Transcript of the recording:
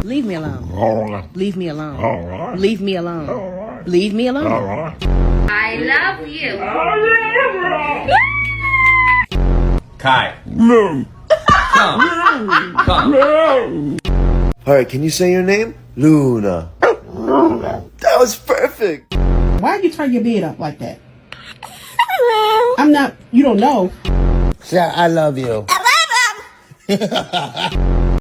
Leave me alone. Leave me alone. Leave me alone. Leave me alone. I love you. Kai. Come. Alright, can you say your name? Luna. That was perfect. Why'd you turn your beard up like that? I'm not, you don't know. Yeah, I love you.